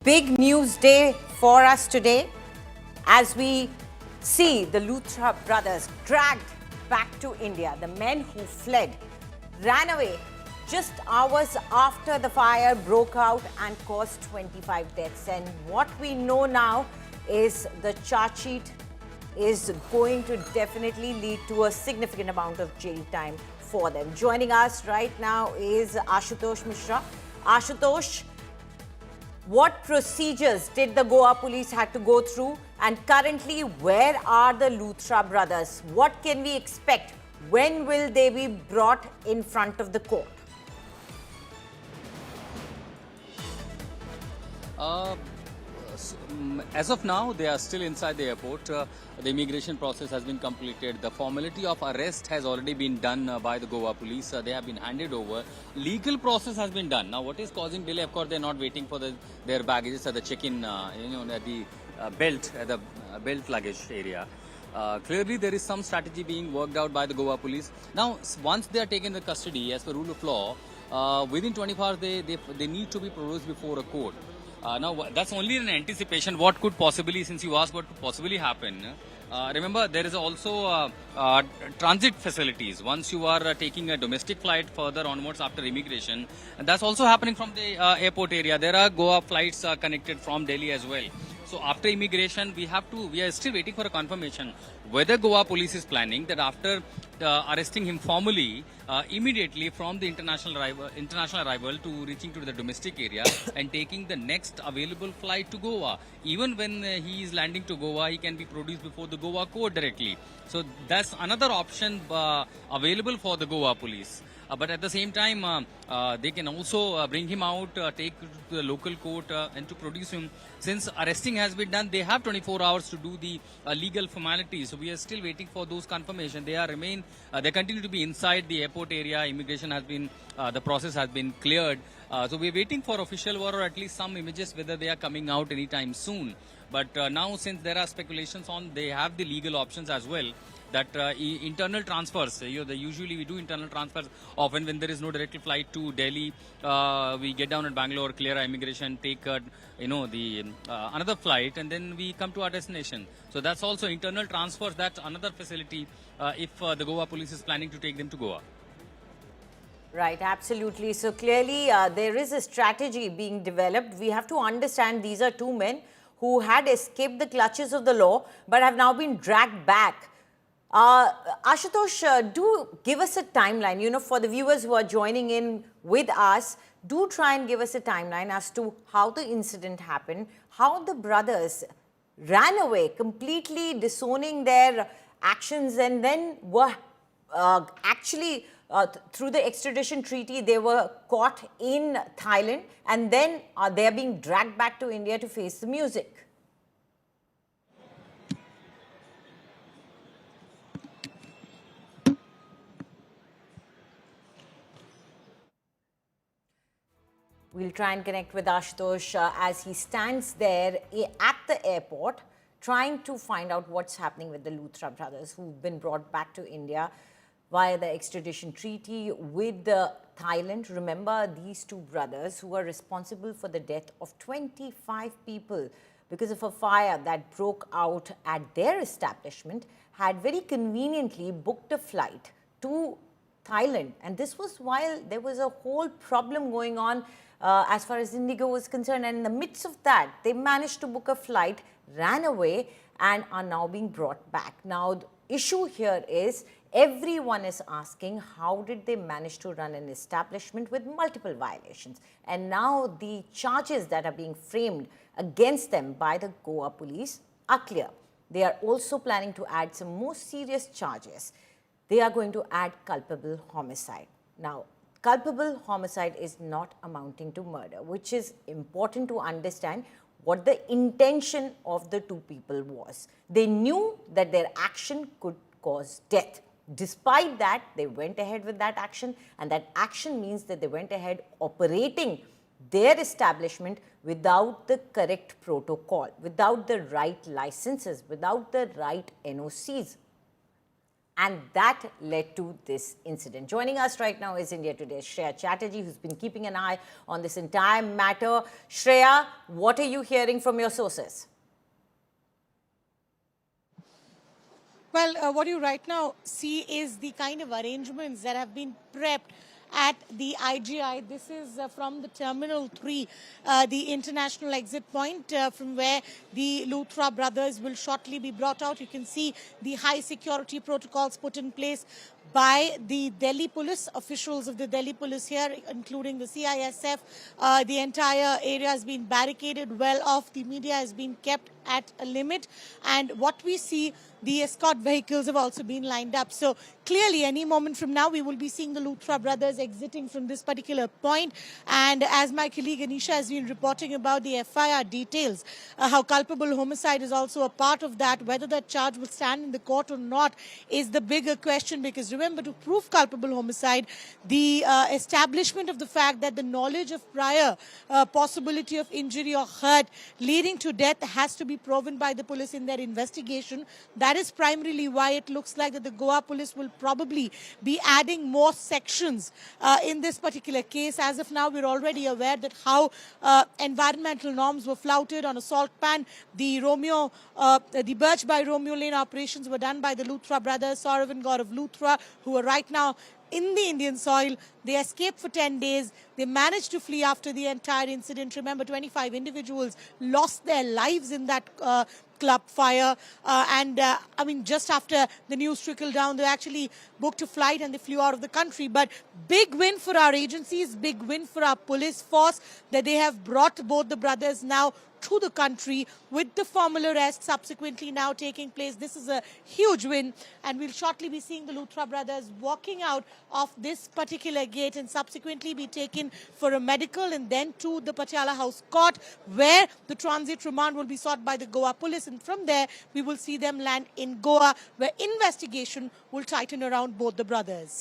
Big news day for us today as we see the Luthra brothers dragged back to India. The men who fled ran away just hours after the fire broke out and caused 25 deaths. And what we know now is the charge sheet is going to definitely lead to a significant amount of jail time for them. Joining us right now is Ashutosh Mishra. Ashutosh, what procedures did the Goa police had to go through, and currently where are the Luthra brothers? What can we expect? When will they be brought in front of the court? As of now, they are still inside the airport. The immigration process has been completed. The formality of arrest has already been done by the Goa police. They have been handed over. Legal process has been done. Now, what is causing delay? Of course, they are not waiting for their baggages at the check-in, at the belt luggage area. Clearly, there is some strategy being worked out by the Goa police. Now, once they are taken into custody, as per rule of law, within 24 hours, they need to be produced before a court. Now, that's only an anticipation. What could possibly, since you asked what could possibly happen, remember there is also transit facilities. Once you are taking a domestic flight further onwards after immigration, and that's also happening from the airport area. There are Goa flights connected from Delhi as well. So after immigration, we are still waiting for a confirmation whether Goa police is planning that after arresting him formally, immediately from the international arrival to reaching to the domestic area and taking the next available flight to Goa. Even when he is landing to Goa, he can be produced before the Goa court directly. So that's another option available for the Goa police. But at the same time, they can also bring him out, take to the local court and to produce him. Since arresting has been done, they have 24 hours to do the legal formalities. So we are still waiting for those confirmation. They continue to be inside the airport area. Immigration has been, the process has been cleared. So we are waiting for official word or at least some images whether they are coming out anytime soon. But now, since there are speculations on, they have the legal options as well. That internal transfers, usually we do internal transfers often when there is no direct flight to Delhi. We get down at Bangalore, clear our immigration, take another flight, and then we come to our destination. So that's also internal transfers. That's another facility if the Goa police is planning to take them to Goa. Right, absolutely. So clearly there is a strategy being developed. We have to understand these are two men who had escaped the clutches of the law but have now been dragged back. Ashutosh, do give us a timeline, for the viewers who are joining in with us, do try and give us a timeline as to how the incident happened, how the brothers ran away, completely disowning their actions, and then were actually, through the extradition treaty, they were caught in Thailand, and then they are being dragged back to India to face the music. We'll try and connect with Ashutosh as he stands there at the airport trying to find out what's happening with the Luthra brothers who've been brought back to India via the extradition treaty with Thailand. Remember, these two brothers who are responsible for the death of 25 people because of a fire that broke out at their establishment had very conveniently booked a flight to Thailand. And this was while there was a whole problem going on as far as Indigo was concerned. And in the midst of that, they managed to book a flight, ran away, and are now being brought back. Now, the issue here is everyone is asking how did they manage to run an establishment with multiple violations. And now the charges that are being framed against them by the Goa police are clear. They are also planning to add some more serious charges. They are going to add culpable homicide. Now, culpable homicide is not amounting to murder, which is important to understand what the intention of the two people was. They knew that their action could cause death. Despite that, they went ahead with that action, and that action means that they went ahead operating their establishment without the correct protocol, without the right licenses, without the right NOCs. And that led to this incident. Joining us right now is India Today's Shreya Chatterjee, who's been keeping an eye on this entire matter. Shreya, what are you hearing from your sources? Well, what you right now see is the kind of arrangements that have been prepped at the IGI. This is from the Terminal 3, the international exit point from where the Luthra brothers will shortly be brought out. You can see the high security protocols put in place by the Delhi police, officials of the Delhi police here, including the CISF. The entire area has been barricaded well off. The media has been kept at a limit. And what we see, the escort vehicles have also been lined up. So clearly, any moment from now, we will be seeing the Luthra brothers exiting from this particular point. And as my colleague Anisha has been reporting about the FIR details, how culpable homicide is also a part of that, whether that charge will stand in the court or not is the bigger question. Because remember, to prove culpable homicide, the establishment of the fact that the knowledge of prior possibility of injury or hurt leading to death has to be proven by the police in their investigation. That is primarily why it looks like that the Goa police will probably be adding more sections in this particular case. As of now, we're already aware that how environmental norms were flouted on a salt pan. The Birch by Romeo Lane operations were done by the Luthra brothers, Saurabh and Gaurav Luthra, who are right now in the Indian soil. They escaped for 10 days. They managed to flee after the entire incident. Remember, 25 individuals lost their lives in that club fire. I mean, just after the news trickled down, they actually booked a flight and they flew out of the country. But big win for our agencies, big win for our police force that they have brought both the brothers now to the country with the formal arrest subsequently now taking place. This is a huge win, and we'll shortly be seeing the Luthra brothers walking out of this particular gate and subsequently be taken for a medical and then to the Patiala House Court, where the transit remand will be sought by the Goa police, and from there we will see them land in Goa, where investigation will tighten around both the brothers.